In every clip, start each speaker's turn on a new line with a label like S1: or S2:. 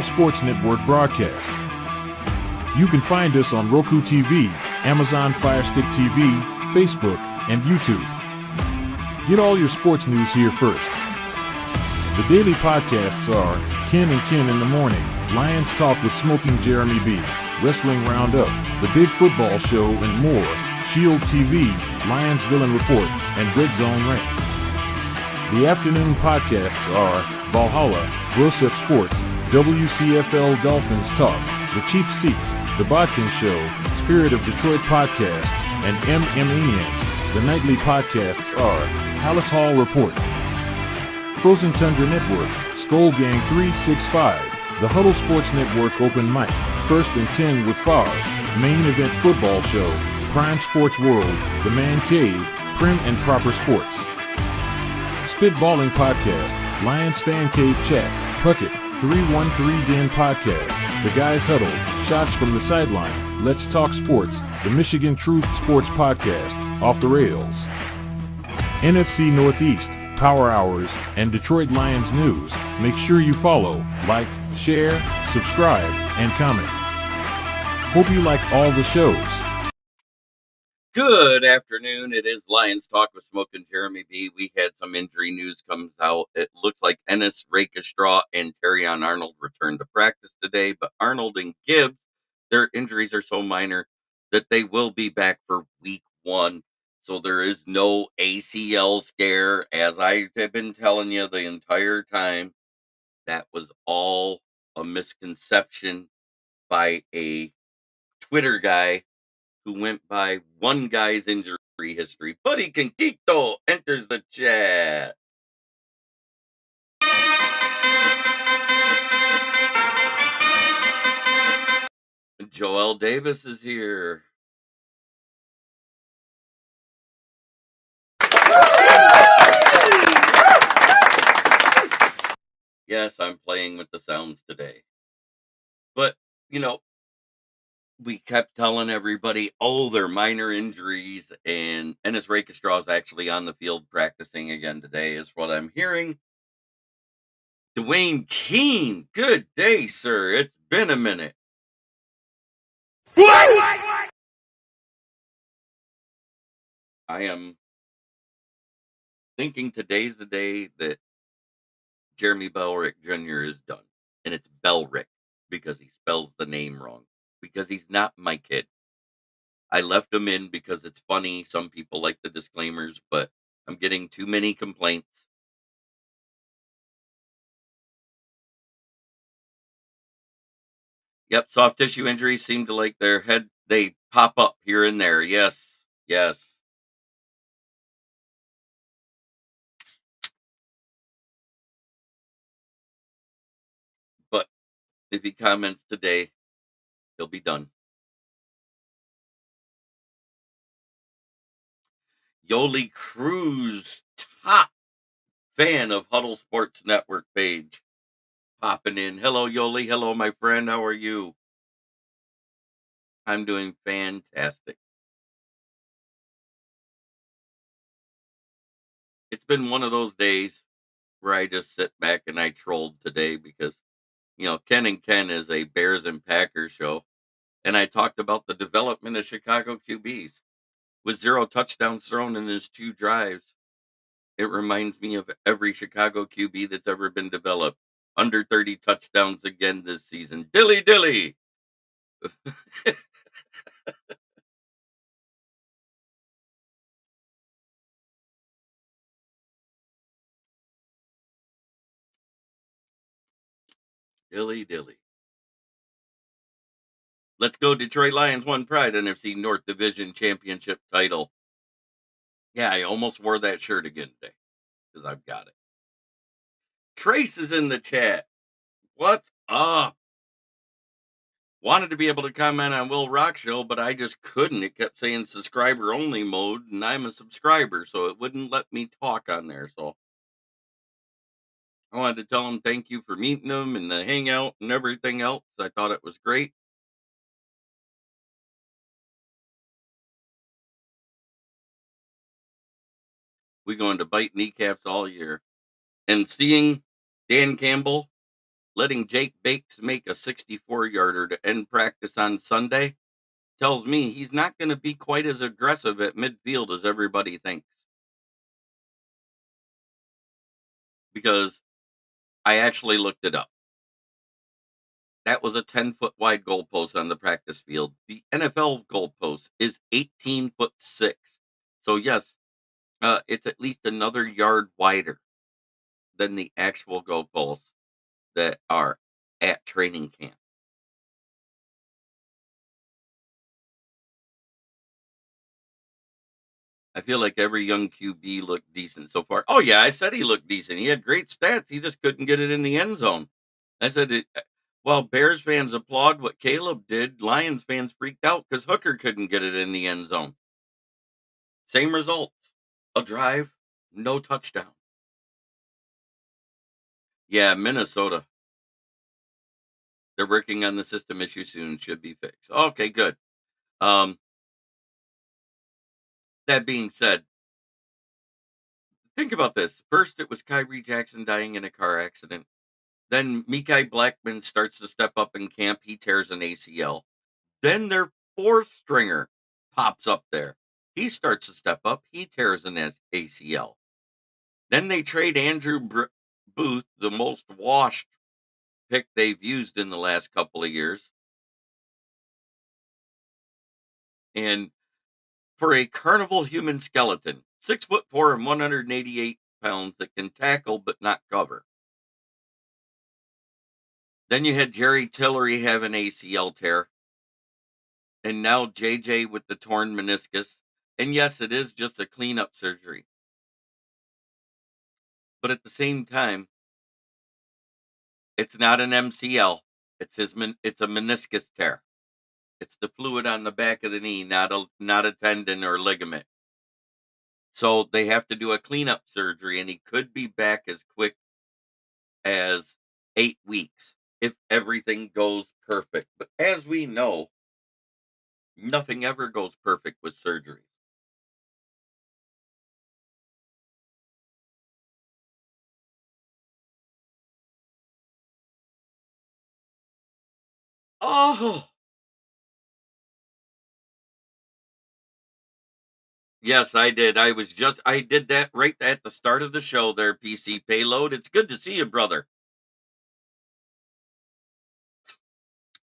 S1: Sports Network broadcast. You can find us on Roku TV, Amazon Fire Stick TV, Facebook, and YouTube. Get all your sports news here first. The daily podcasts are Ken and Ken in the Morning, Lions Talk with Smoking Jeremy B, Wrestling Roundup, The Big Football Show, and more, Shield TV, Lions Villain Report, and Red Zone Rant. The afternoon podcasts are Valhalla, Grosef Sports, WCFL Dolphins Talk, The Cheap Seats, The Bodkin Show, Spirit of Detroit Podcast, and Maniacs. The nightly podcasts are Hallis Hall Report, Frozen Tundra Network, Skull Gang 365, The Huddle Sports Network Open Mic, First and 10 with Foz, Main Event Football Show, Prime Sports World, The Man Cave, Prim and Proper Sports. Spitballing Podcast, Lions Fan Cave Chat, Puckett, 313 Den Podcast, The Guys Huddle, Shots from the Sideline, Let's Talk Sports, The Michigan Truth Sports Podcast, Off the Rails. NFC Northeast, Power Hours, and Detroit Lions News. Make sure you follow, like, share, subscribe, and comment. Hope you like all the shows.
S2: Good afternoon. It is Lions Talk with Smoking Jeremy B. We had some injury news comes out. It looks like Ennis, Rakestraw, and Terrion Arnokd returned to practice today, but Arnokd and Gibbs, their injuries are so minor that they will be back for week 1. So there is no ACL scare, as I have been telling you the entire time. That was all a misconception by a Twitter guy who went by one guy's injury history. Buddy Conquito enters the chat. Joel Davis is here. Yes, I'm playing with the sounds today. But, we kept telling everybody, oh, they're minor injuries, and Ennis Rakestraw is actually on the field practicing again today, is what I'm hearing. Dwayne Keene, good day, sir. It's been a minute. I am thinking today's the day that Jeremy Bellreich Jr. is done. And it's Bellreich because he spells the name wrong. Because he's not my kid. I left him in because it's funny. Some people like the disclaimers, but I'm getting too many complaints. Yep, soft tissue injuries seem to like their head. They pop up here and there. Yes, yes. But if he comments today, he'll be done. Yoli Cruz, top fan of Huddle Sports Network page, popping in. Hello, Yoli. Hello, my friend. How are you? I'm doing fantastic. It's been one of those days where I just sit back and I trolled today because, Ken and Ken is a Bears and Packers show. And I talked about the development of Chicago QBs with 0 touchdowns thrown in his 2 drives. It reminds me of every Chicago QB that's ever been developed. Under 30 touchdowns again this season. Dilly dilly. Dilly dilly. Let's go. Detroit Lions won Pride NFC North Division Championship title. Yeah, I almost wore that shirt again today because I've got it. Trace is in the chat. What's up? Wanted to be able to comment on Will Rock Show, but I just couldn't. It kept saying subscriber only mode, and I'm a subscriber, so it wouldn't let me talk on there. So I wanted to tell him thank you for meeting him and the hangout and everything else. I thought it was great. We're going to bite kneecaps all year. And seeing Dan Campbell letting Jake Bakes make a 64-yarder to end practice on Sunday tells me he's not going to be quite as aggressive at midfield as everybody thinks. Because I actually looked it up. That was a 10-foot wide goalpost on the practice field. The NFL goalpost is 18 foot 6. So yes, it's at least another yard wider than the actual goalposts that are at training camp. I feel like every young QB looked decent so far. Oh yeah, I said he looked decent. He had great stats. He just couldn't get it in the end zone. I said it. Well, Bears fans applaud what Caleb did. Lions fans freaked out because Hooker couldn't get it in the end zone. Same results. A drive, no touchdown. Yeah, Minnesota. They're working on the system issue soon. Should be fixed. Okay, good. Um, that being said, think about this. First, it was Kyrie Jackson dying in a car accident. Then Mekhi Blackman starts to step up in camp. He tears an ACL. Then their fourth stringer pops up there. He starts to step up. He tears an ACL. Then they trade Andrew Booth, the most washed pick they've used in the last couple of years. And for a carnival human skeleton, 6'4" and 188 pounds that can tackle but not cover. Then you had Jerry Tillery have an ACL tear. And now JJ with the torn meniscus. And yes, it is just a cleanup surgery. But at the same time, it's not an MCL. It's a meniscus tear. It's the fluid on the back of the knee, not a tendon or ligament. So they have to do a cleanup surgery, and he could be back as quick as 8 weeks if everything goes perfect. But as we know, nothing ever goes perfect with surgery. Oh, yes, I did. I did that right at the start of the show there, PC Payload. It's good to see you, brother.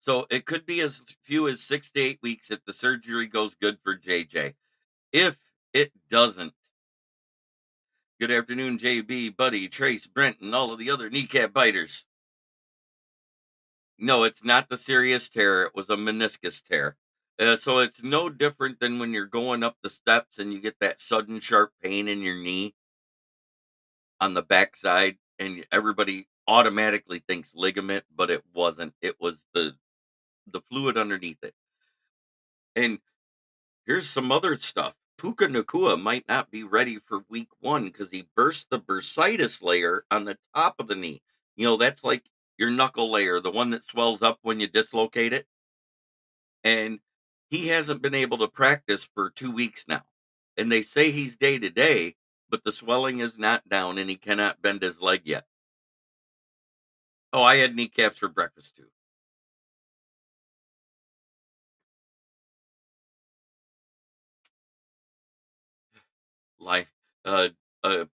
S2: So it could be as few as 6 to 8 weeks if the surgery goes good for JJ. If it doesn't, good afternoon, JB, Buddy, Trace, Brent, and all of the other kneecap biters. No, it's not the serious tear. It was a meniscus tear. So it's no different than when you're going up the steps and you get that sudden sharp pain in your knee on the backside, and everybody automatically thinks ligament, but it wasn't. It was the fluid underneath it. And here's some other stuff. Puka Nakua might not be ready for week 1 because he burst the bursitis layer on the top of the knee. That's like your knuckle layer, the one that swells up when you dislocate it. And he hasn't been able to practice for 2 weeks now. And they say he's day to day, but the swelling is not down and he cannot bend his leg yet. Oh, I had kneecaps for breakfast too. Like uh, a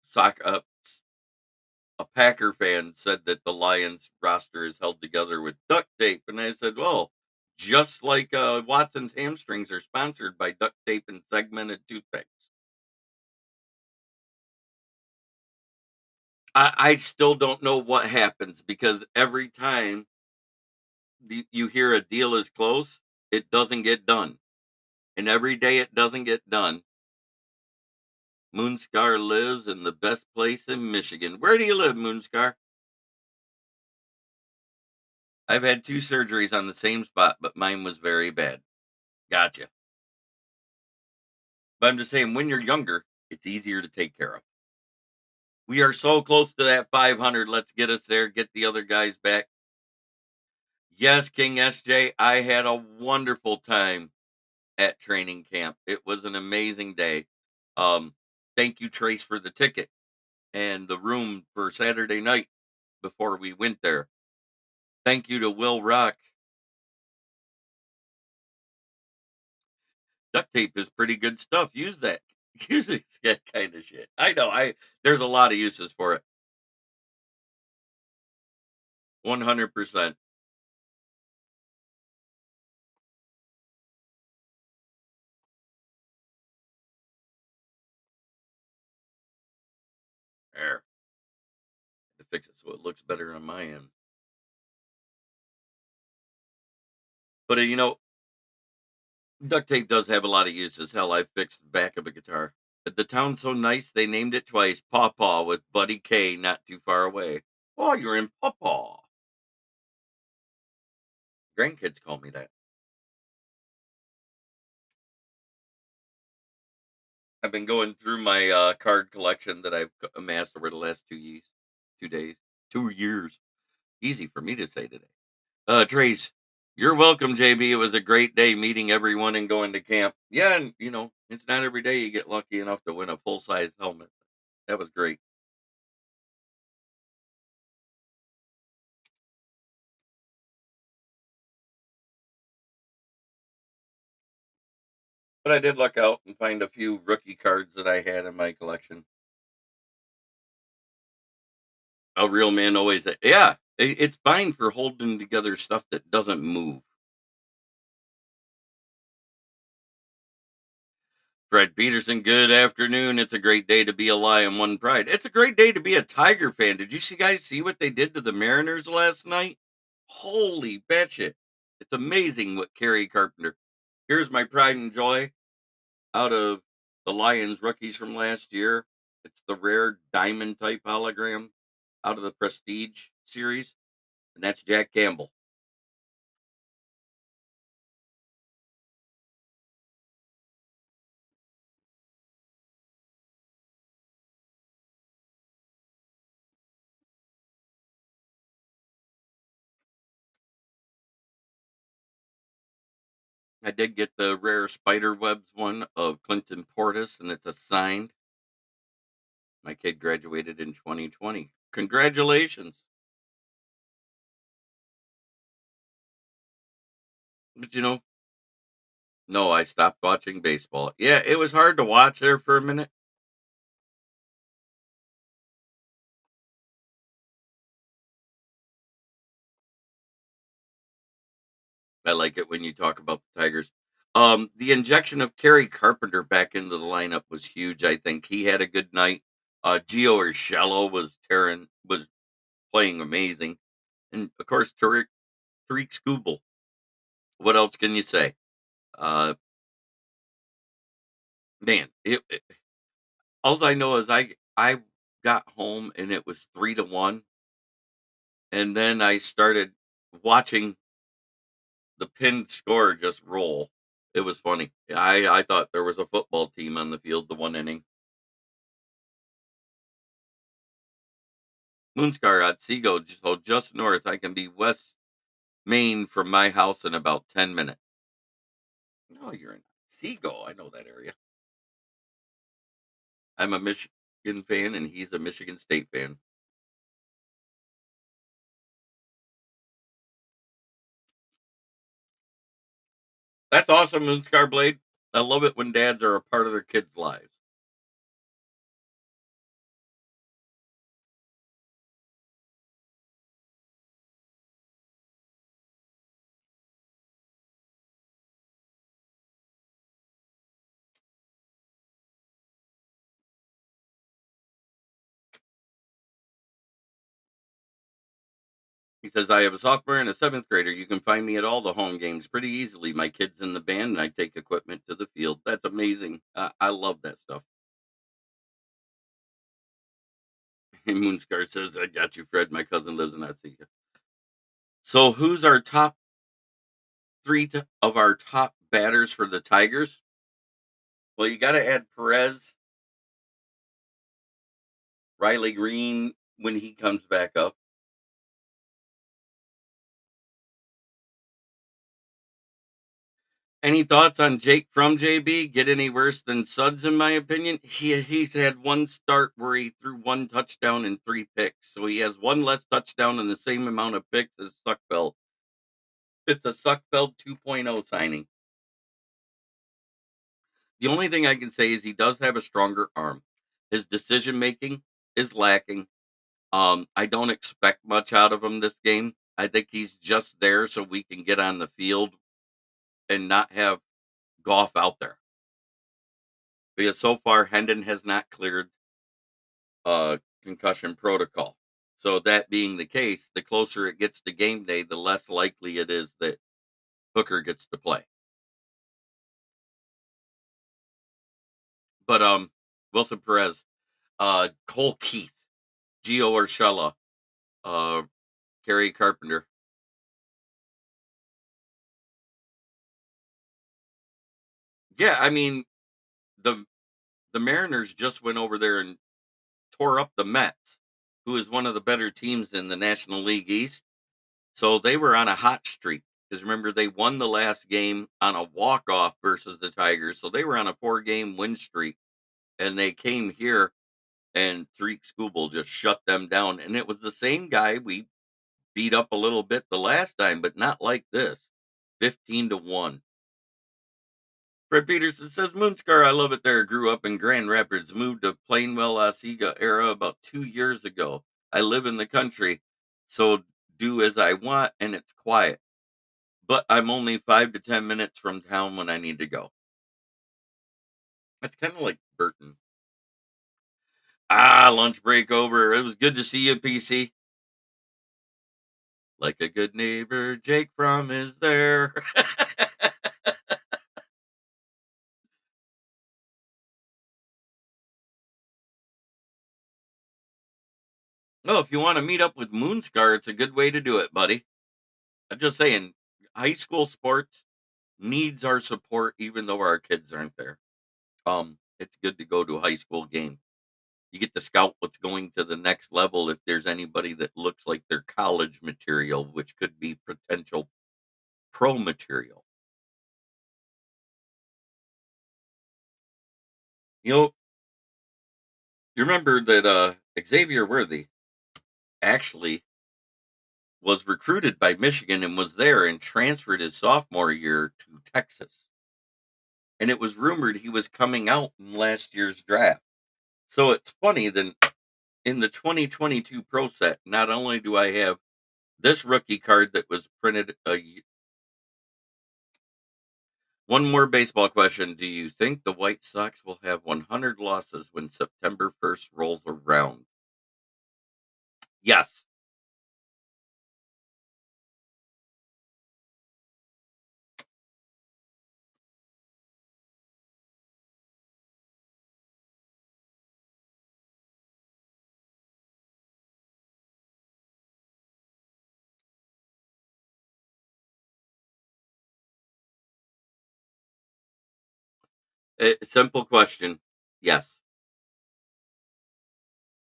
S2: Packer fan said that the Lions roster is held together with duct tape, and I said, "Well, just like Watson's hamstrings are sponsored by duct tape and segmented toothpicks." I still don't know what happens because every time you hear a deal is close, it doesn't get done, and every day it doesn't get done. Moonscar lives in the best place in Michigan. Where do you live, Moonscar? I've had 2 surgeries on the same spot, but mine was very bad. Gotcha. But I'm just saying, when you're younger, it's easier to take care of. We are so close to that 500. Let's get us there, get the other guys back. Yes, King SJ, I had a wonderful time at training camp. It was an amazing day. Um, Thank you, Trace, for the ticket and the room for Saturday night before we went there. Thank you to Will Rock. Duct tape is pretty good stuff. Use that. Use that kind of shit. I know. There's a lot of uses for it. 100%. There. To fix it so it looks better on my end. But duct tape does have a lot of uses. Hell, I fixed the back of a guitar. The town's so nice they named it twice. Pawpaw with Buddy K not too far away. Oh, you're in Pawpaw. Grandkids call me that. I've been going through my card collection that I've amassed over the last 2 years, 2 days, 2 years. Easy for me to say today. Trace, you're welcome, JB. It was a great day meeting everyone and going to camp. Yeah, and it's not every day you get lucky enough to win a full size helmet. That was great. But I did luck out and find a few rookie cards that I had in my collection. A real man always, yeah. It's fine for holding together stuff that doesn't move. Fred Peterson, good afternoon. It's a great day to be a Lion One Pride. It's a great day to be a Tiger fan. Did you guys see what they did to the Mariners last night? Holy batshit. It's amazing what Kerry Carpenter. Here's my pride and joy out of the Lions rookies from last year. It's the rare diamond type hologram out of the Prestige series, and that's Jack Campbell. I did get the rare spider webs one of Clinton Portis, and it's a signed. My kid graduated in 2020. Congratulations. But no, I stopped watching baseball. Yeah, it was hard to watch there for a minute. I like it when you talk about the Tigers. The injection of Kerry Carpenter back into the lineup was huge. I think he had a good night. Gio Urshela was playing amazing, and of course Tariq Skubal. What else can you say? Uh, man, all I know is I got home and it was 3-1, and then I started watching the pinned score just roll. It was funny. I thought there was a football team on the field the one inning. Moonscar Otsego, so just north. I can be West Main from my house in about 10 minutes. No, you're in Otsego. I know that area. I'm a Michigan fan, and he's a Michigan State fan. That's awesome, Moonscar Blade. I love it when dads are a part of their kids' lives. He says, I have a sophomore and a seventh grader. You can find me at all the home games pretty easily. My kid's in the band, and I take equipment to the field. That's amazing. I love that stuff. And Moonscar says, I got you, Fred. My cousin lives in Otsego. So, who's our top of our top batters for the Tigers? Well, you got to add Perez, Riley Green when he comes back up. Any thoughts on Jake Fromm, JB? Get any worse than Suds, in my opinion? He's had one start where he threw one touchdown and three picks. So he has one less touchdown and the same amount of picks as Suckfeld. It's a Suckfeld 2.0 signing. The only thing I can say is he does have a stronger arm. His decision making is lacking. I don't expect much out of him this game. I think he's just there so we can get on the field and not have Goff out there. Because so far Hendon has not cleared concussion protocol. So that being the case, the closer it gets to game day, the less likely it is that Hooker gets to play. But Wilson Perez, Cole Keith, Gio Urshela, uh Kerry Carpenter. Yeah, I mean the the Mariners just went over there and tore up the Mets, who is one of the better teams in the National League East. So they were on a hot streak. Because remember, they won the last game on a walk-off versus the Tigers. So they were on a 4-game win streak. And they came here and Tariq Skubal just shut them down. And it was the same guy we beat up a little bit the last time, but not like this. 15-1. Fred Peterson says, Moonscar, I love it there. Grew up in Grand Rapids, moved to Plainwell, Osceola era about 2 years ago. I live in the country, so do as I want, and it's quiet. But I'm only 5 to 10 minutes from town when I need to go. That's kind of like Burton. Lunch break over. It was good to see you, PC. Like a good neighbor, Jake Fromm is there. Oh, if you want to meet up with Moonscar, it's a good way to do it, buddy. I'm just saying, high school sports needs our support, even though our kids aren't there. It's good to go to a high school game. You get to scout what's going to the next level if there's anybody that looks like they're college material, which could be potential pro material. You know, you remember that Xavier Worthy actually was recruited by Michigan and was there and transferred his sophomore year to Texas. And it was rumored he was coming out in last year's draft. So it's funny that in the 2022 Pro Set, not only do I have this rookie card that was printed one more baseball question. Do you think the White Sox will have 100 losses when September 1st rolls around? Yes. Simple question. Yes.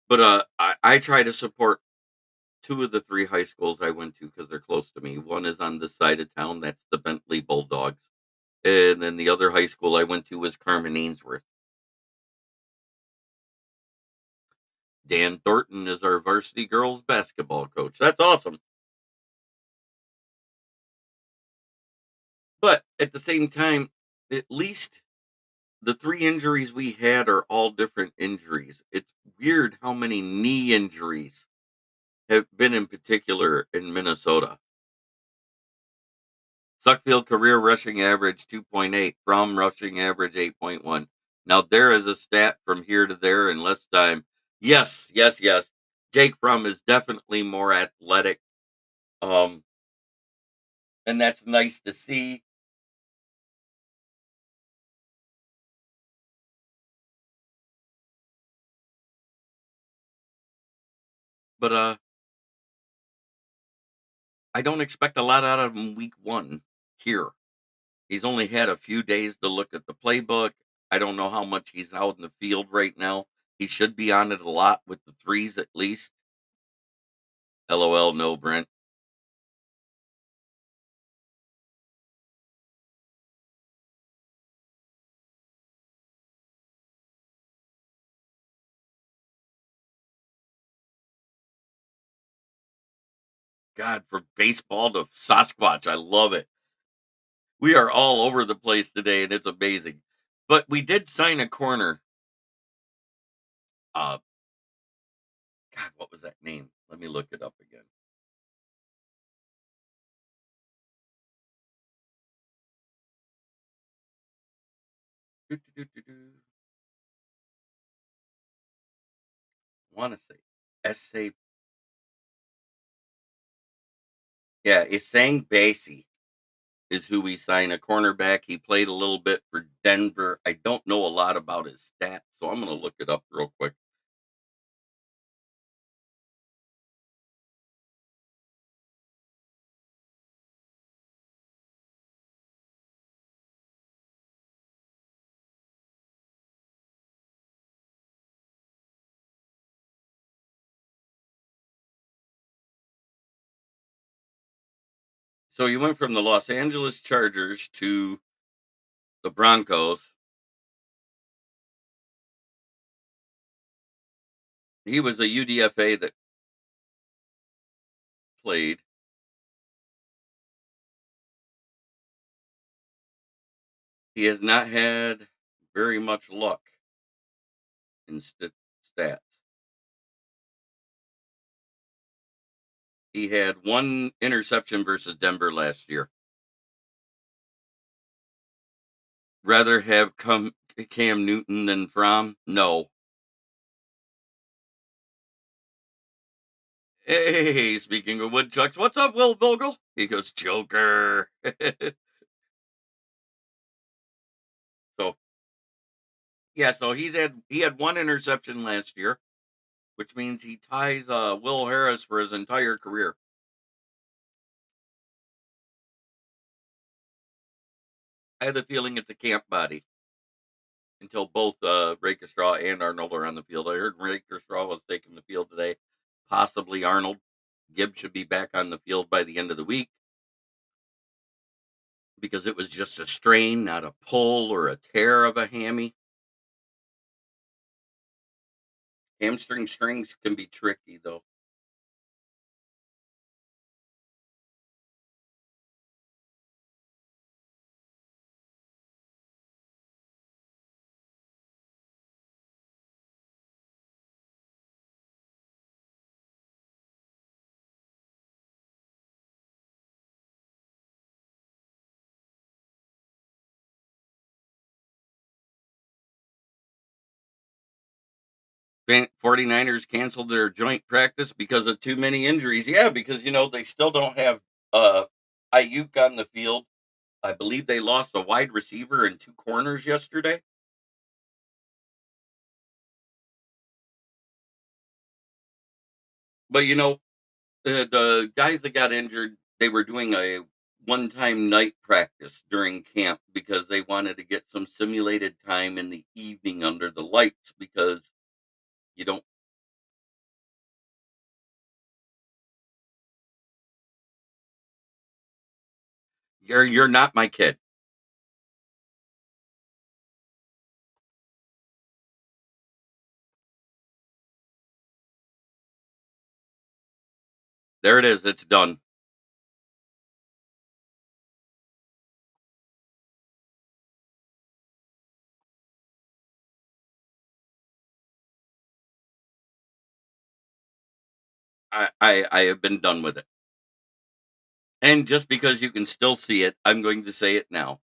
S2: But I try to support two of the three high schools I went to because they're close to me. One is on this side of town. That's the Bentley Bulldogs. And then the other high school I went to was Carmen Ainsworth. Dan Thornton is our varsity girls basketball coach. That's awesome. But at the same time, at least the three injuries we had are all different injuries. It's weird how many knee injuries have been in particular in Minnesota. Suckfield career rushing average 2.8, from rushing average 8.1. Now there is a stat from here to there in less time. Yes, yes, yes. Jake Fromm is definitely more athletic. Um, and that's nice to see. But I don't expect a lot out of him week one here. He's only had a few days to look at the playbook. I don't know how much he's out in the field right now. He should be on it a lot with the threes at least. LOL, no, Brent. God, from baseball to Sasquatch, I love it. We are all over the place today, and it's amazing. But we did sign a corner. Uh, God, what was that name? Let me look it up again. Want to say S.A. Yeah, Essang Bassey is who we signed, a cornerback. He played a little bit for Denver. I don't know a lot about his stats, so I'm going to look it up real quick. So he went from the Los Angeles Chargers to the Broncos. He was a UDFA that played. He has not had very much luck in stats. He had one interception versus Denver last year. Rather have Cam Newton than Fromm? No. Hey, speaking of woodchucks, what's up, Will Vogel? He goes, Joker. So yeah, so he had one interception last year, which means he ties Will Harris for his entire career. I have the feeling it's a camp body until both Rakestraw and Arnold are on the field. I heard Rakestraw was taking the field today, possibly Arnold. Gibbs should be back on the field by the end of the week because it was just a strain, not a pull or a tear of a hammy. Hamstring strings can be tricky, though. Fan 49ers canceled their joint practice because of too many injuries. Yeah, because, they still don't have Ayuk on the field. I believe they lost a wide receiver and two corners yesterday. But, the guys that got injured, they were doing a one-time night practice during camp because they wanted to get some simulated time in the evening under the lights because you don't you're not my kid. There it is. It's done. I have been done with it. And just because you can still see it, I'm going to say it now.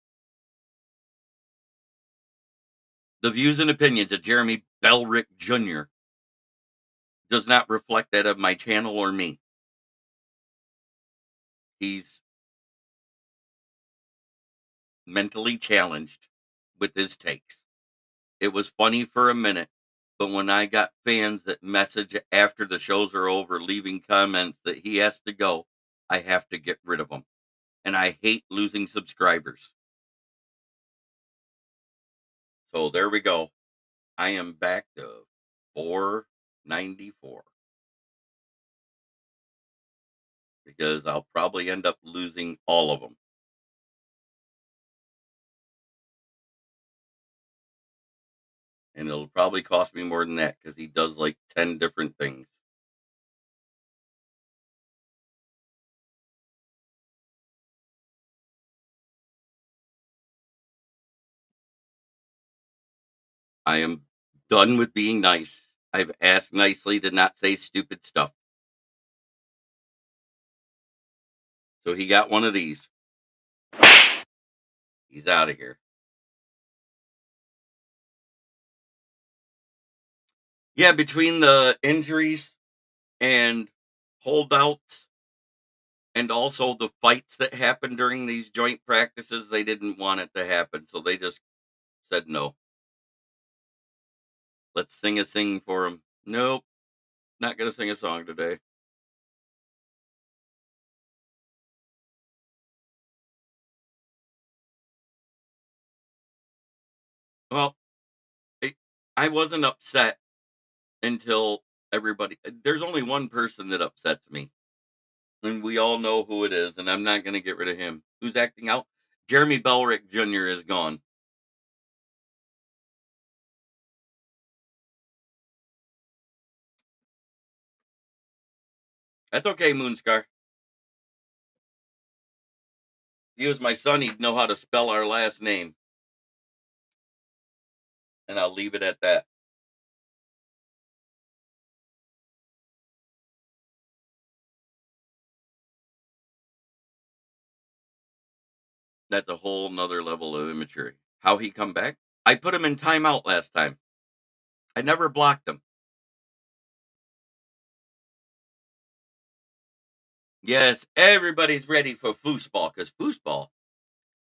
S2: The views and opinions of Jeremy Bellreich Jr. does not reflect that of my channel or me. He's mentally challenged with his takes. It was funny for a minute, but when I got fans that message after the shows are over leaving comments that he has to go, I have to get rid of him. And I hate losing subscribers. So there we go. I am back to 494 because I'll probably end up losing all of them. And it'll probably cost me more than that because he does like 10 different things. I am done with being nice. I've asked nicely to not say stupid stuff. So he got one of these. He's out of here. Yeah, between the injuries and holdouts and also the fights that happened during these joint practices, they didn't want it to happen. So they just said no. Let's sing a sing for him. Nope, not going to sing a song today. Well, I I wasn't upset until everybody. There's only one person that upsets me, and we all know who it is, and I'm not going to get rid of him. Who's acting out? Jeremy Bellreich Jr. is gone. That's okay, Moonscar. If he was my son, he'd know how to spell our last name, and I'll leave it at that. That's a whole nother level of immaturity. How he come back? I put him in timeout last time. I never blocked him. Yes, everybody's ready for foosball because foosball.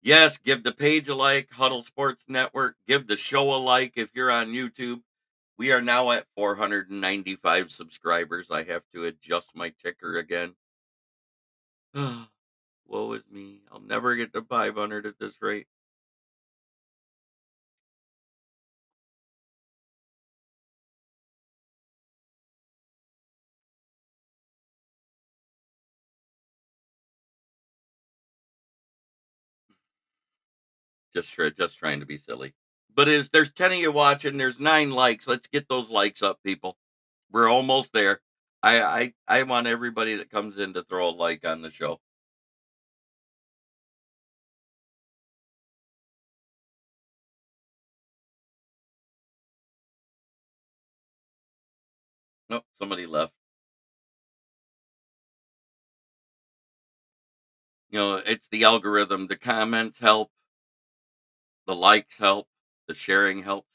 S2: Yes, give the page a like, Huddle Sports Network. Give the show a like if you're on YouTube. We are now at 495 subscribers. I have to adjust my ticker again. Woe is me. I'll never get to 500 at this rate. Just trying to be silly. But there's 10 of you watching, there's 9 likes. Let's get those likes up, people. We're almost there. I want everybody that comes in to throw a like on the show. Nope, somebody left. It's the algorithm. The comments help, the likes help, the sharing helps.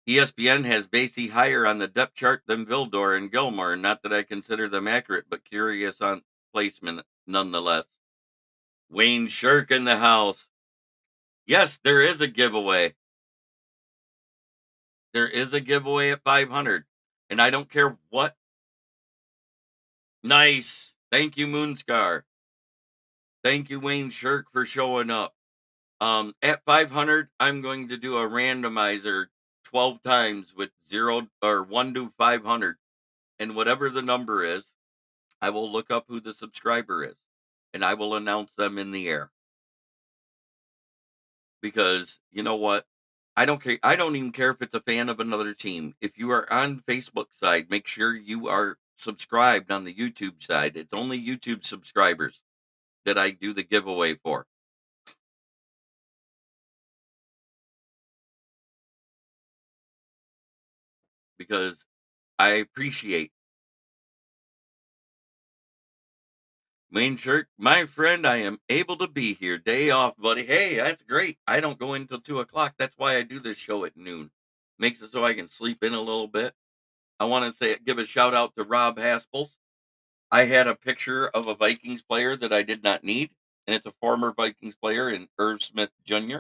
S2: ESPN has Basie higher on the depth chart than Vildor and Gilmore. Not that I consider them accurate, but curious on placement nonetheless. Wayne Shirk in the house. Yes, there is a giveaway. There is a giveaway at 500. And I don't care what. Nice. Thank you, Moonscar. Thank you, Wayne Shirk, for showing up. At 500, I'm going to do a randomizer 12 times with 1 to 500. And whatever the number is, I will look up who the subscriber is and I will announce them in the air. Because you know what? I don't care. I don't even care if it's a fan of another team. If you are on Facebook side, make sure you are subscribed on the YouTube side. It's only YouTube subscribers that I do the giveaway for. Because I appreciate Main Shirt, my friend. I am able to be here. Day off, buddy. Hey, that's great. I don't go in until 2 o'clock. That's why I do this show at noon. Makes it so I can sleep in a little bit. I want to give a shout out to Rob Haspels. I had a picture of a Vikings player that I did not need, and it's a former Vikings player in Irv Smith Jr.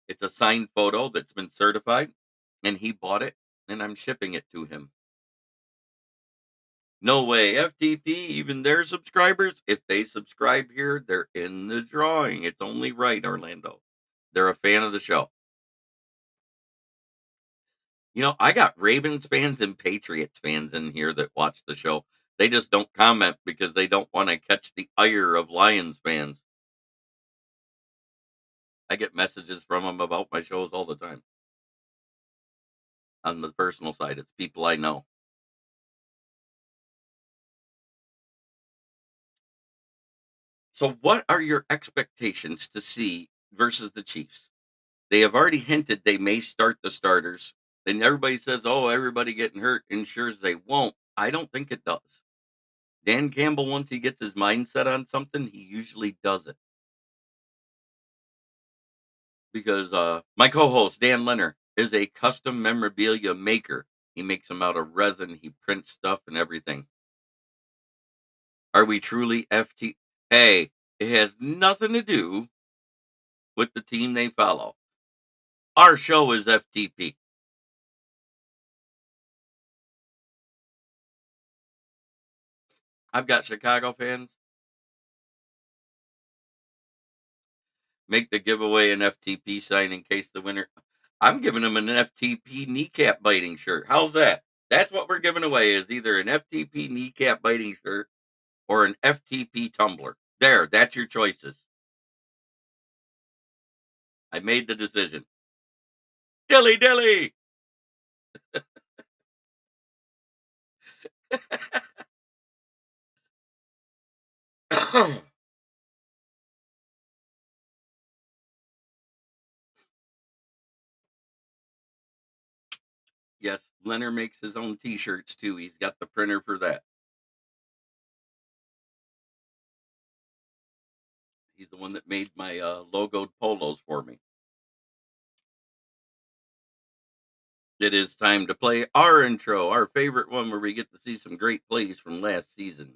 S2: It's a signed photo that's been certified, and he bought it, and I'm shipping it to him. No way. FTP, even their subscribers, if they subscribe here, they're in the drawing. It's only right, Orlando. They're a fan of the show. I got Ravens fans and Patriots fans in here that watch the show. They just don't comment because they don't want to catch the ire of Lions fans. I get messages from them about my shows all the time. On the personal side, it's people I know. So, what are your expectations to see versus the Chiefs? They have already hinted they may start the starters. And everybody says, oh, everybody getting hurt ensures they won't. I don't think it does. Dan Campbell, once he gets his mindset on something, he usually does it. Because my co-host, Dan Leonard, is a custom memorabilia maker. He makes them out of resin. He prints stuff and everything. Are we truly FT? Hey, it has nothing to do with the team they follow. Our show is FTP. I've got Chicago fans. Make the giveaway an FTP sign in case the winner. I'm giving them an FTP kneecap biting shirt. How's that? That's what we're giving away is either an FTP kneecap biting shirt or an FTP tumbler. There, that's your choices. I made the decision. Dilly dilly. Yes, Leonard makes his own T-shirts too. He's got the printer for that. He's the one that made my logoed polos for me. It is time to play our intro, our favorite one where we get to see some great plays from last season.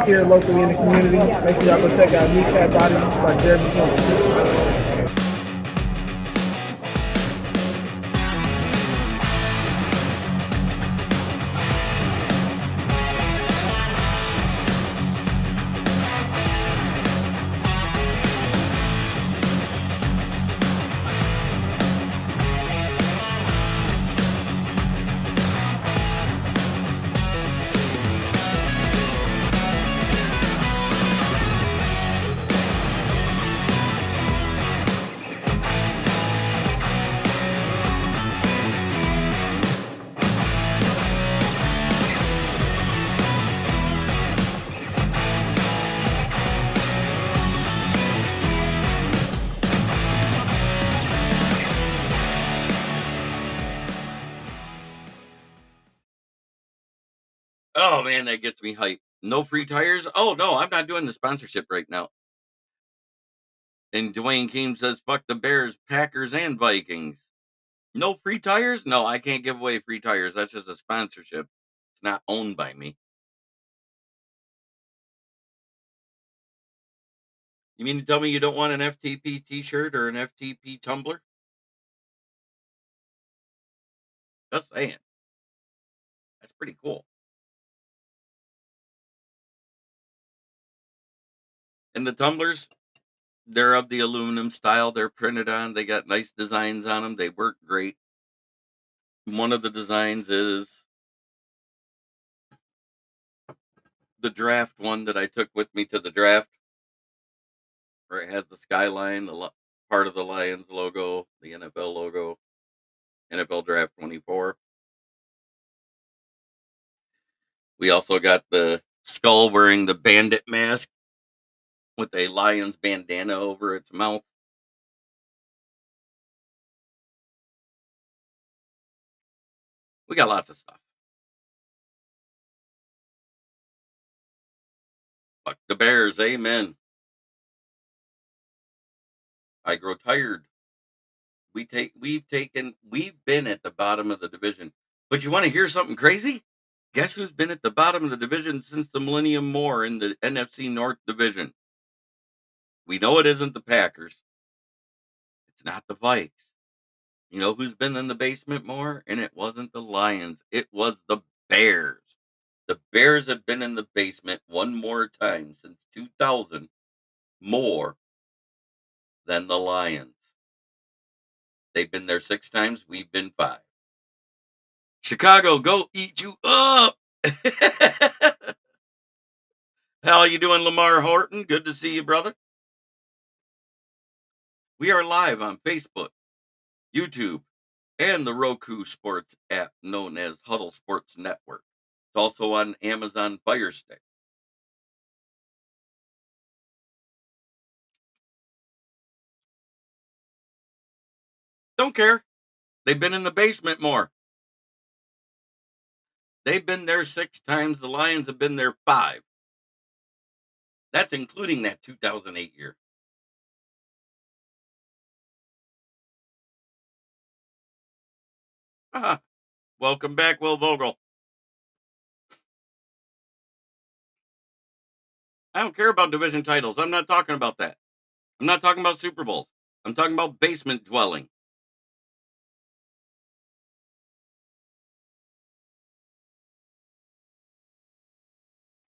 S3: Here locally in the community, make sure y'all go check out Kneecap Body by Jeremy Bellreich Jr.
S2: Oh man, that gets me hyped. No free tires? Oh no, I'm not doing the sponsorship right now. And Dwayne Keem says, fuck the Bears, Packers, and Vikings. No free tires? No, I can't give away free tires. That's just a sponsorship. It's not owned by me. You mean to tell me you don't want an FTP t-shirt or an FTP tumbler? Just saying. That's pretty cool. And the tumblers, they're of the aluminum style. They're printed on. They got nice designs on them. They work great. One of the designs is the draft one that I took with me to the draft, where it has the skyline, part of the Lions logo, the NFL logo, NFL Draft 24. We also got the skull wearing the bandit mask with a lion's bandana over its mouth. We got lots of stuff. Fuck the Bears, amen. I grow tired. We've been at the bottom of the division. But you want to hear something crazy? Guess who's been at the bottom of the division since the Millennium War in the NFC North Division? We know it isn't the Packers. It's not the Vikes. You know who's been in the basement more? And it wasn't the Lions. It was the Bears. The Bears have been in the basement one more time since 2000, more than the Lions. They've been there 6 times. We've been 5. Chicago, go eat you up. How you doing, Lamar Horton? Good to see you, brother. We are live on Facebook, YouTube, and the Roku Sports app known as Huddle Sports Network. It's also on Amazon Fire Stick. Don't care. They've been in the basement more. They've been there 6 times. The Lions have been there 5. That's including that 2008 year. Welcome back, Will Vogel. I don't care about division titles. I'm not talking about that. I'm not talking about Super Bowls. I'm talking about basement dwelling.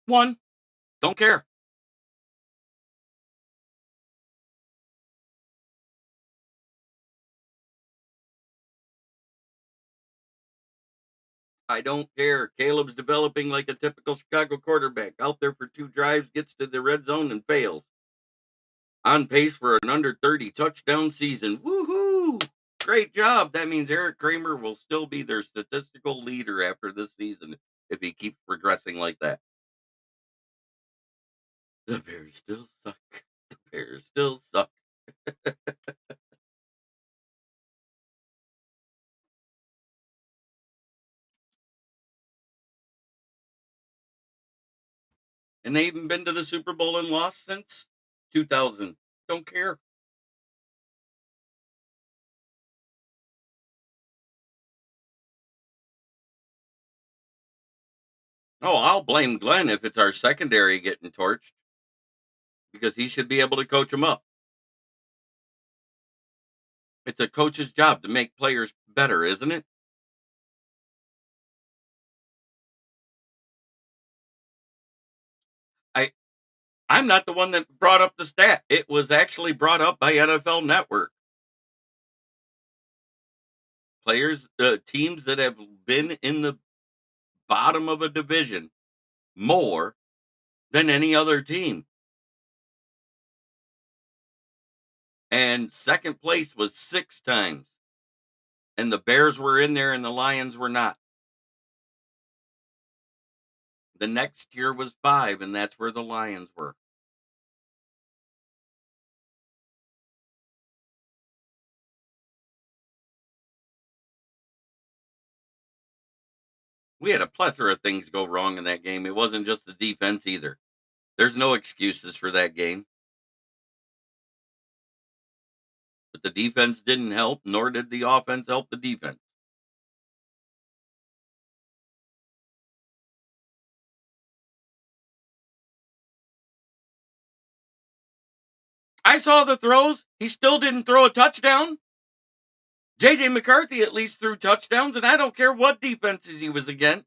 S2: One, don't care. I don't care. Caleb's developing like a typical Chicago quarterback. Out there for 2 drives, gets to the red zone and fails. On pace for an under 30 touchdown season. Woohoo! Great job. That means Eric Kramer will still be their statistical leader after this season if he keeps progressing like that. The Bears still suck. The Bears still suck. And they haven't been to the Super Bowl and lost since 2000. Don't care. Oh, I'll blame Glenn if it's our secondary getting torched because he should be able to coach them up. It's a coach's job to make players better, isn't it? I I'm not the one that brought up the stat. It was actually brought up by NFL Network. Players, teams that have been in the bottom of a division more than any other team. And second place was 6 times. And the Bears were in there and the Lions were not. The next year was 5, and that's where the Lions were. We had a plethora of things go wrong in that game. It wasn't just the defense either. There's no excuses for that game. But the defense didn't help, nor did the offense help the defense. I saw the throws. He still didn't throw a touchdown. JJ McCarthy at least threw touchdowns, and I don't care what defenses he was against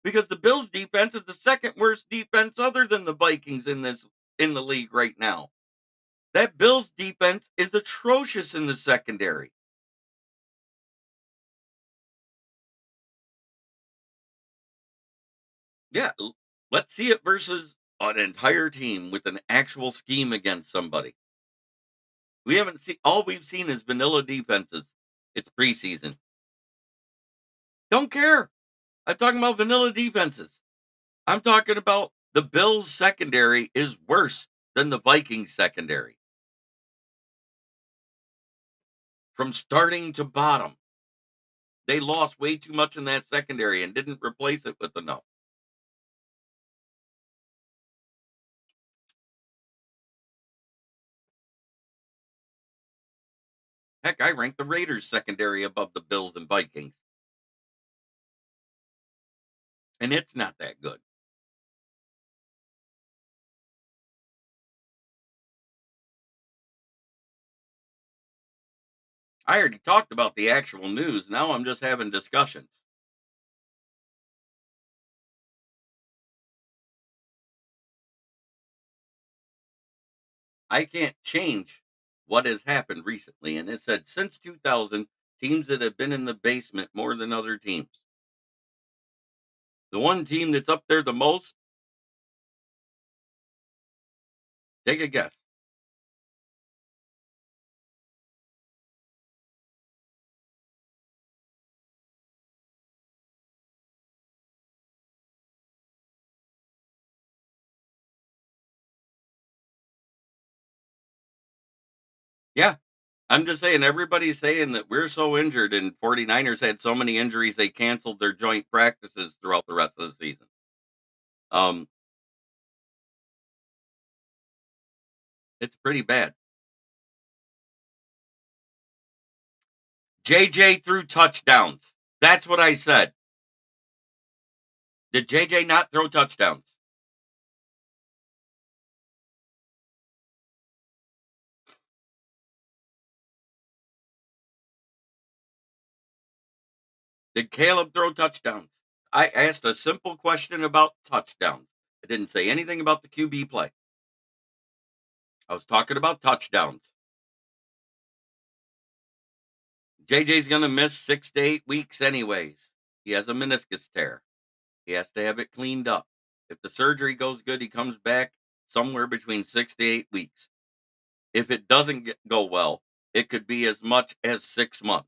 S2: because the Bills defense is the second worst defense other than the Vikings in the league right now. That Bills defense is atrocious in the secondary. Yeah, let's see it versus an entire team with an actual scheme against somebody. We haven't seen all we've seen is vanilla defenses. It's preseason. Don't care. I'm talking about vanilla defenses. I'm talking about the Bills secondary is worse than the Vikings secondary. From starting to bottom. They lost way too much in that secondary and didn't replace it with enough. Heck, I rank the Raiders secondary above the Bills and Vikings. And it's not that good. I already talked about the actual news. Now I'm just having discussions. I can't change what has happened recently. And it said since 2000, teams that have been in the basement more than other teams. The one team that's up there the most, take a guess. Yeah, I'm just saying everybody's saying that we're so injured, and 49ers had so many injuries they canceled their joint practices throughout the rest of the season. Um, it's pretty bad. JJ threw touchdowns. That's what I said. Did JJ not throw touchdowns? Did Caleb throw touchdowns? I asked a simple question about touchdowns. I didn't say anything about the QB play. I was talking about touchdowns. JJ's going to miss 6 to 8 weeks anyways. He has a meniscus tear. He has to have it cleaned up. If the surgery goes good, he comes back somewhere between 6 to 8 weeks. If it doesn't go well, it could be as much as 6 months.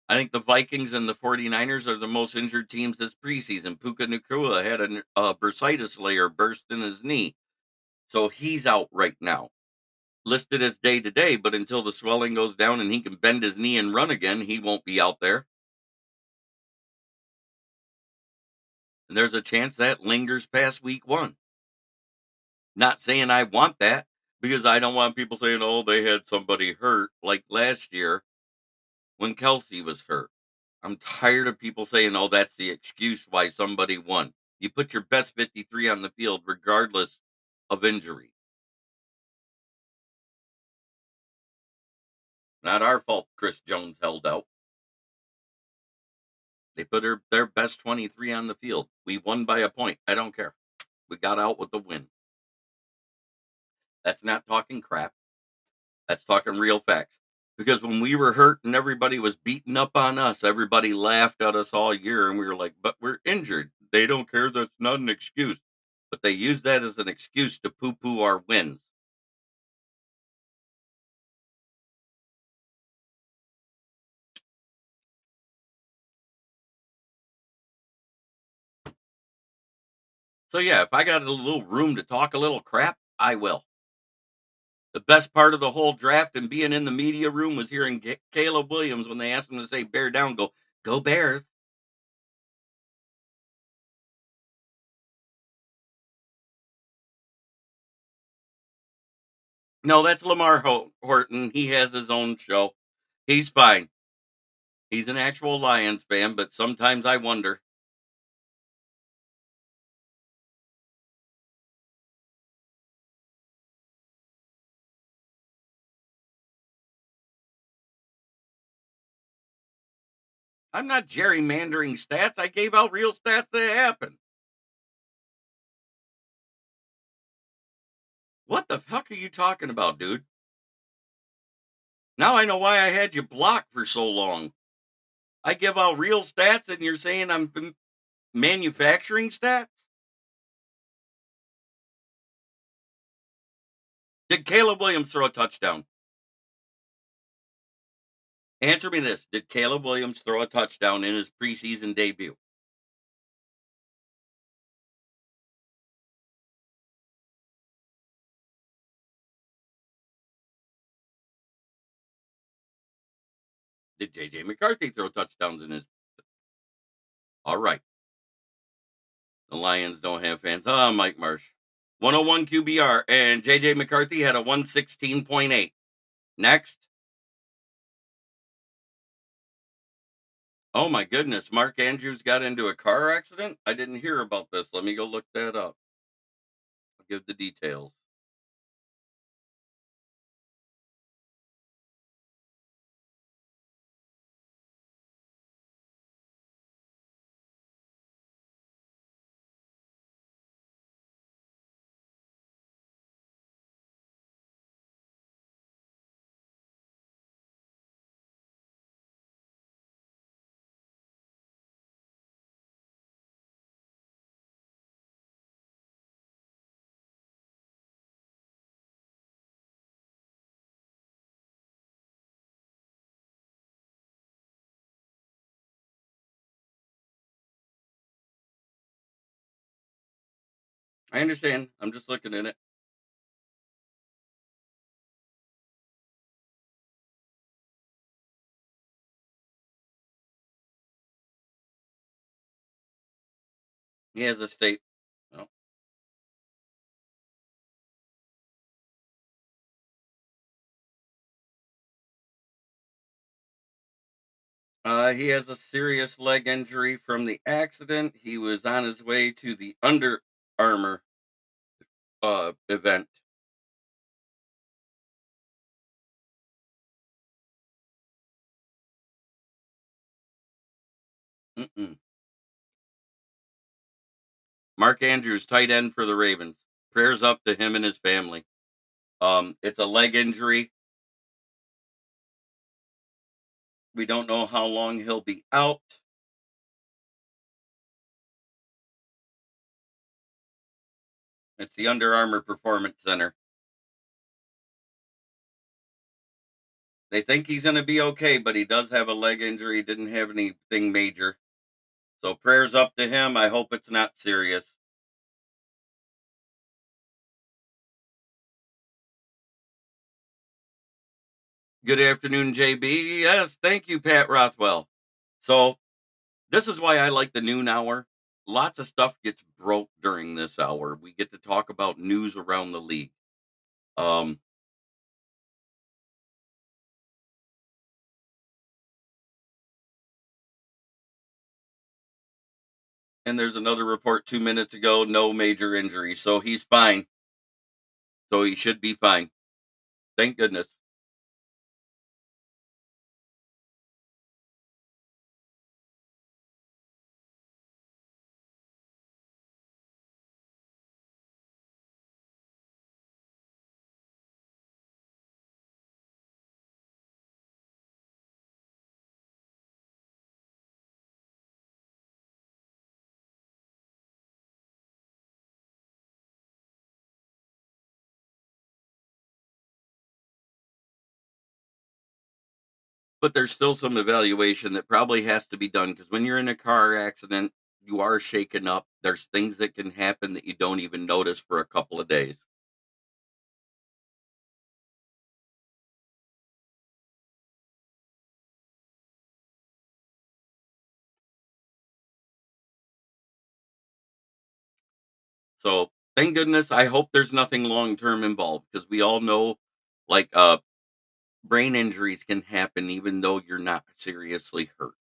S2: I think the Vikings and the 49ers are the most injured teams this preseason. Puka Nacua had a bursitis layer burst in his knee, so he's out right now. Listed as day to day, but until the swelling goes down and he can bend his knee and run again, he won't be out there. And there's a chance that lingers past week 1. Not saying I want that, because I don't want people saying, oh, they had somebody hurt like last year when Kelsey was hurt. I'm tired of people saying, oh, that's the excuse why somebody won. You put your best 53 on the field regardless of injury. Not our fault Chris Jones held out. They put their best 23 on the field. We won by a point. I don't care. We got out with the win. That's not talking crap. That's talking real facts. Because when we were hurt and everybody was beating up on us, everybody laughed at us all year, and we were like, but we're injured. They don't care. That's not an excuse. But they use that as an excuse to poo poo our wins. So, yeah, if I got a little room to talk a little crap, I will. The best part of the whole draft and being in the media room was hearing Caleb Williams when they asked him to say bear down, go Bears. No, that's Lamar Horton. He has his own show. He's fine. He's an actual Lions fan, but sometimes I wonder. I'm not gerrymandering stats. I gave out real stats that happened. What the fuck are you talking about, dude? Now I know why I had you blocked for so long. I give out real stats and you're saying I'm manufacturing stats? Did Caleb Williams throw a touchdown? Answer me this. Did Caleb Williams throw a touchdown in his preseason debut? Did JJ McCarthy throw touchdowns in his? All right. The Lions don't have fans. Oh, Mike Marsh. 101 QBR, and JJ McCarthy had a 116.8. Next. Oh my goodness, Mark Andrews got into a car accident? I didn't hear about this. Let me go look that up. I'll give the details. I understand. I'm just looking at it. He has a state. Well, he has a serious leg injury from the accident. He was on his way to the Under Armour event. Mm-mm. Mark Andrews, tight end for the Ravens. Prayers up to him and his family. It's a leg injury. We don't know how long he'll be out. It's the Under Armour Performance Center. They think he's going to be okay, but he does have a leg injury. He didn't have anything major. So prayers up to him. I hope it's not serious. Good afternoon, JB. Yes, thank you, Pat Rothwell. So this is why I like the noon hour. Lots of stuff gets broke during this hour. We get to talk about news around the league. Um, and there's another report 2 minutes ago, no major injury. So he's fine. So he should be fine. Thank goodness. But there's still some evaluation that probably has to be done because when you're in a car accident, you are shaken up. There's things that can happen that you don't even notice for a couple of days. So thank goodness. I hope there's nothing long term involved because we all know, like, brain injuries can happen even though you're not seriously hurt.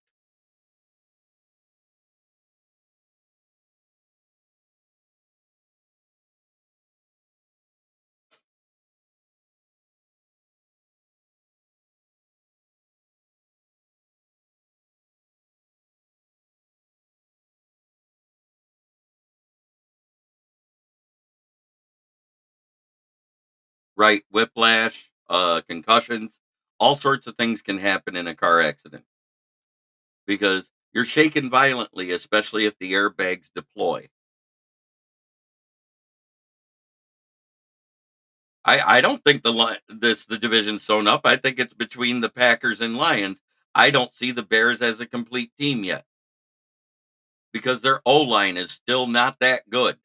S2: Right? Whiplash, concussions, all sorts of things can happen in a car accident because you're shaken violently, especially if the airbags deploy. I don't think the division's sewn up. I think it's between the Packers and Lions. I don't see the Bears as a complete team yet because their O line is still not that good.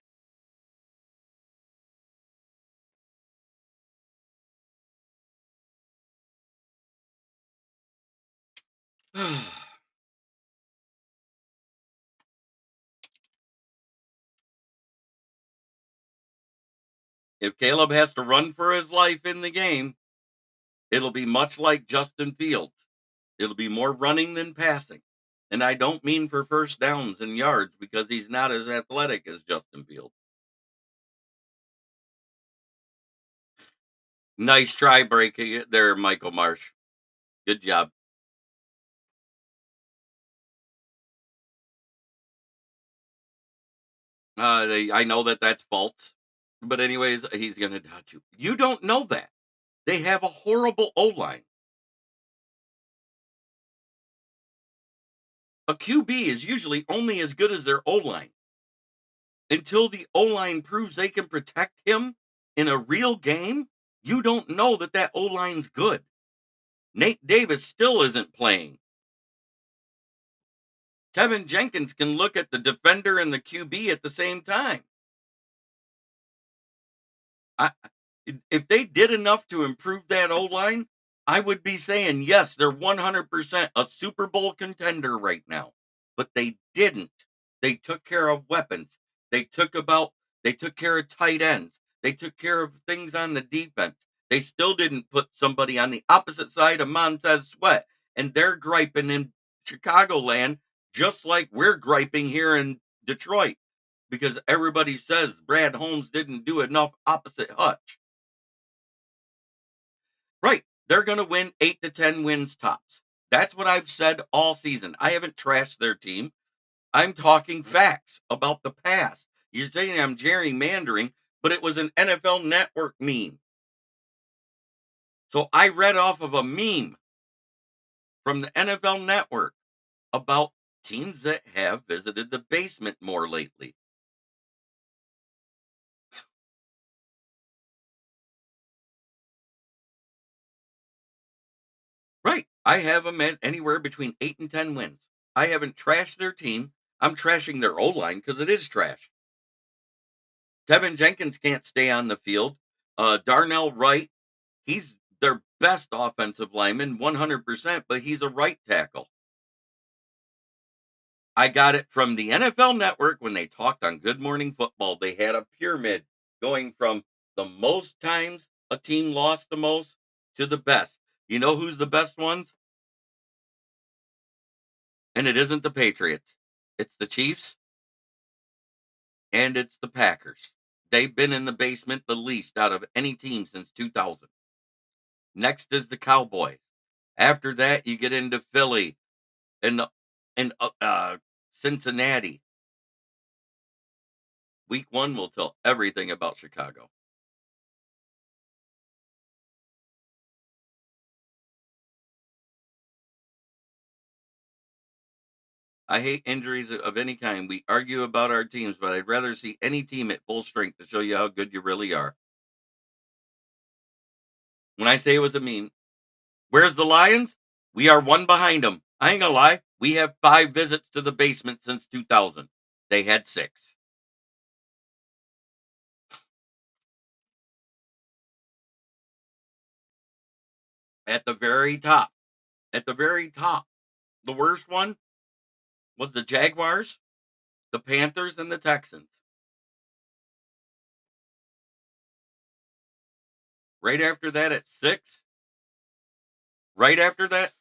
S2: If Caleb has to run for his life in the game, it'll be much like Justin Fields. It'll be more running than passing. And I don't mean for first downs and yards because he's not as athletic as Justin Fields. Nice try breaking it there, Michael Marsh. Good job. I know that that's false, but anyways, he's going to dodge you. You don't know that. They have a horrible O line. A QB is usually only as good as their O line until the O line proves they can protect him in a real game. You don't know that that O line's good. Nate Davis still isn't playing. Tevin Jenkins can look at the defender and the QB at the same time. I, if they did enough to improve that O line, I would be saying yes, they're 100% a Super Bowl contender right now. But they didn't. They took care of weapons. They took about they took care of tight ends. They took care of things on the defense. They still didn't put somebody on the opposite side of Montez Sweat, and they're griping in Chicagoland just like we're griping here in Detroit because everybody says Brad Holmes didn't do enough opposite Hutch. Right. They're going to win 8 to 10 wins tops. That's what I've said all season. I haven't trashed their team. I'm talking facts about the past. You're saying I'm gerrymandering, but it was an NFL Network meme. So I read off of a meme from the NFL Network about teams that have visited the basement more lately. Right. I have them at anywhere between 8 and 10 wins. I haven't trashed their team. I'm trashing their O line because it is trash. Tevin Jenkins can't stay on the field. Darnell Wright, he's their best offensive lineman, 100%, but he's a right tackle. I got it from the NFL Network when they talked on Good Morning Football. They had a pyramid going from the most times a team lost the most to the best. You know who's the best ones? And it isn't the Patriots. It's the Chiefs and it's the Packers. They've been in the basement the least out of any team since 2000. Next is the Cowboys. After that, you get into Philly and Cincinnati. Week 1 will tell everything about Chicago. I hate injuries of any kind. We argue about our teams, but I'd rather see any team at full strength to show you how good you really are. When I say it was a meme, where's the Lions? We are one behind them. I ain't gonna lie. We have 5 visits to the basement since 2000. They had 6. At the very top. At the very top. The worst one was the Jaguars, the Panthers, and the Texans. Right after that at 6, right after that,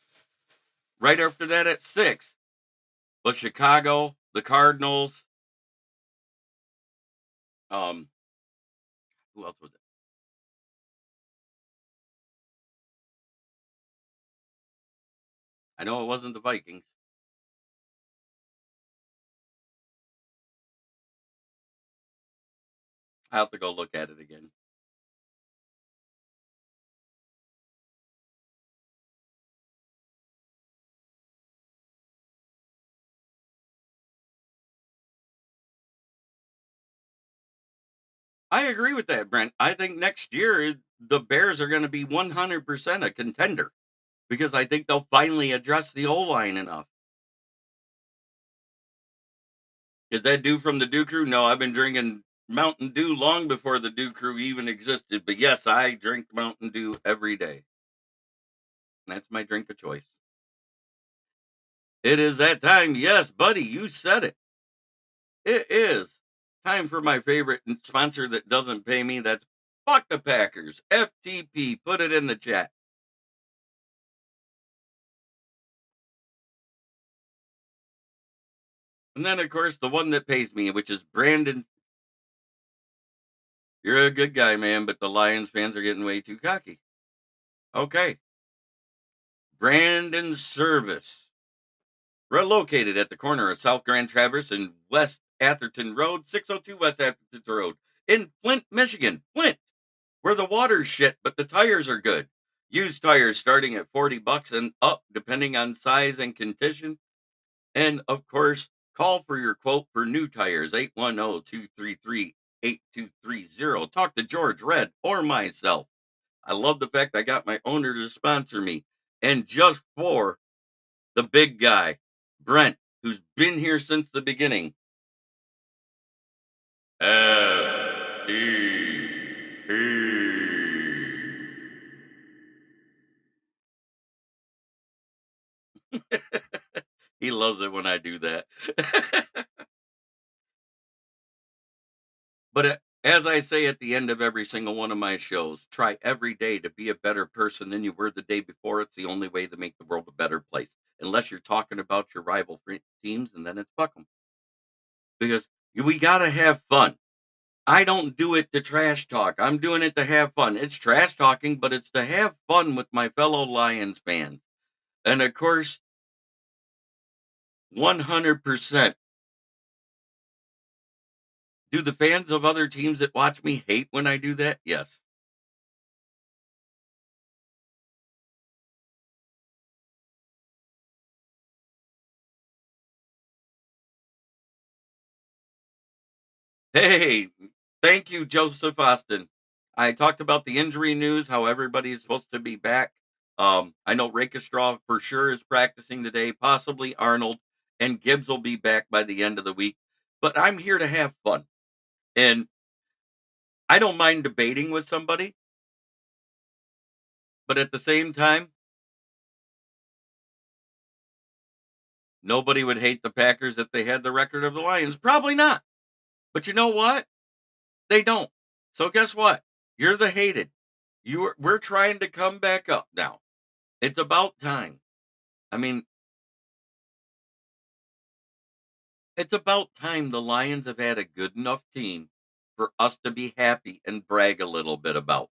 S2: right after that at 6 was Chicago, the Cardinals. Um, who else was it? I know it wasn't the Vikings. I have to go look at it again. I agree with that, Brent. I think next year the Bears are going to be 100% a contender because I think they'll finally address the O line enough. Is that Dew from the Dew Crew? No, I've been drinking Mountain Dew long before the Dew Crew even existed. But yes, I drink Mountain Dew every day. That's my drink of choice. It is that time. Yes, buddy, you said it. It is time for my favorite sponsor that doesn't pay me. That's Fuck the Packers. FTP. Put it in the chat. And then, of course, the one that pays me, which is Brandon. You're a good guy, man, but the Lions fans are getting way too cocky. Okay. Brandon Service. We're located at the corner of South Grand Traverse and West Atherton Road, 602 West Atherton Road in Flint, Michigan. Flint, where the water's shit, but the tires are good. Used tires starting at $40 and up, depending on size and condition. And of course, call for your quote for new tires, 810-233-8230. Talk to George Red or myself. I love the fact I got my owner to sponsor me. And just for the big guy, Brent, who's been here since the beginning. FTP. He loves it when I do that. But as I say at the end of every single one of my shows, try every day to be a better person than you were the day before. It's the only way to make the world a better place. Unless you're talking about your rival teams, and then it's fuck 'em. Because we got to have fun. I don't do it to trash talk. I'm doing it to have fun. It's trash talking, but it's to have fun with my fellow Lions fans. And of course, 100%. Do the fans of other teams that watch me hate when I do that? Yes. Hey, thank you, Joseph Austin. I talked about the injury news, how everybody's supposed to be back. I know Rakestraw for sure is practicing today, possibly Arnokd, and Gibbs will be back by the end of the week. But I'm here to have fun. And I don't mind debating with somebody, but at the same time, nobody would hate the Packers if they had the record of the Lions. Probably not. But you know what? They don't. So guess what? You're the hated. We're trying to come back up now. It's about time. I mean, it's about time the Lions have had a good enough team for us to be happy and brag a little bit about.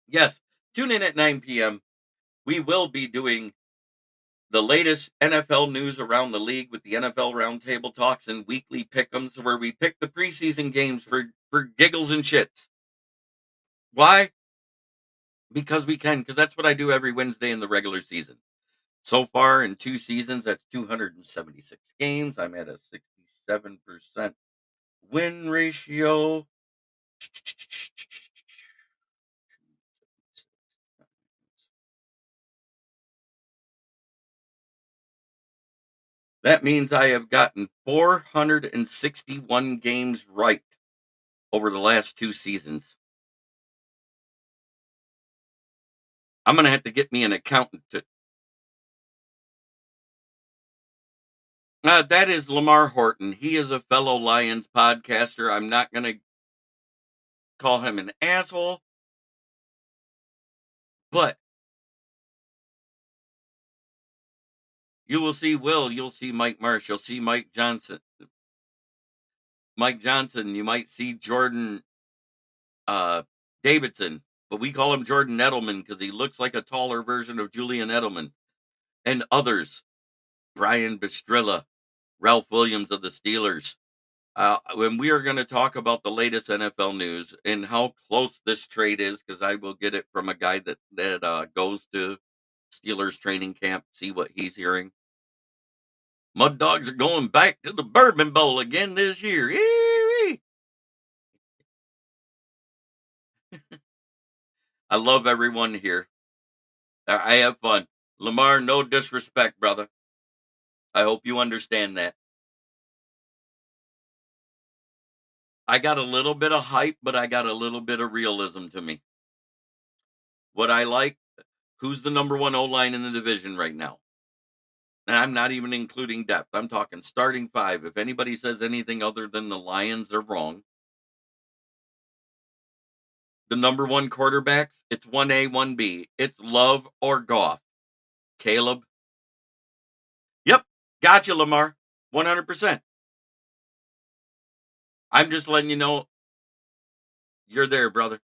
S2: Yes, tune in at 9 p.m. We will be doing the latest NFL news around the league with the NFL Roundtable Talks and weekly pick'ems, where we pick the preseason games for giggles and shits. Why? Because we can, because that's what I do every Wednesday in the regular season. So far in 2 seasons, that's 276 games. I'm at a 67% win ratio. That means I have gotten 461 games right over the last 2 seasons. I'm going to have to get me an accountant to. That is Lamar Horton. He is a fellow Lions podcaster. I'm not going to call him an asshole, but you will see Will, you'll see Mike Marsh, you'll see Mike Johnson. You might see Jordan Davidson, but we call him Jordan Edelman because he looks like a taller version of Julian Edelman, and others. Brian Bistrilla, Ralph Williams of the Steelers. When we are going to talk about the latest NFL news and how close this trade is, because I will get it from a guy that goes to Steelers training camp, see what he's hearing. Mud Dogs are going back to the Bourbon Bowl again this year. Yee-wee. I love everyone here. I have fun. Lamar, no disrespect, brother. I hope you understand that. I got a little bit of hype, but I got a little bit of realism to me. What I like, who's the number one O-line in the division right now? And I'm not even including depth. I'm talking starting 5. If anybody says anything other than the Lions, they're wrong. The number one quarterbacks, it's 1A, 1B. It's Love or Goff. Caleb. Yep. Gotcha, Lamar. 100%. I'm just letting you know you're there, brother.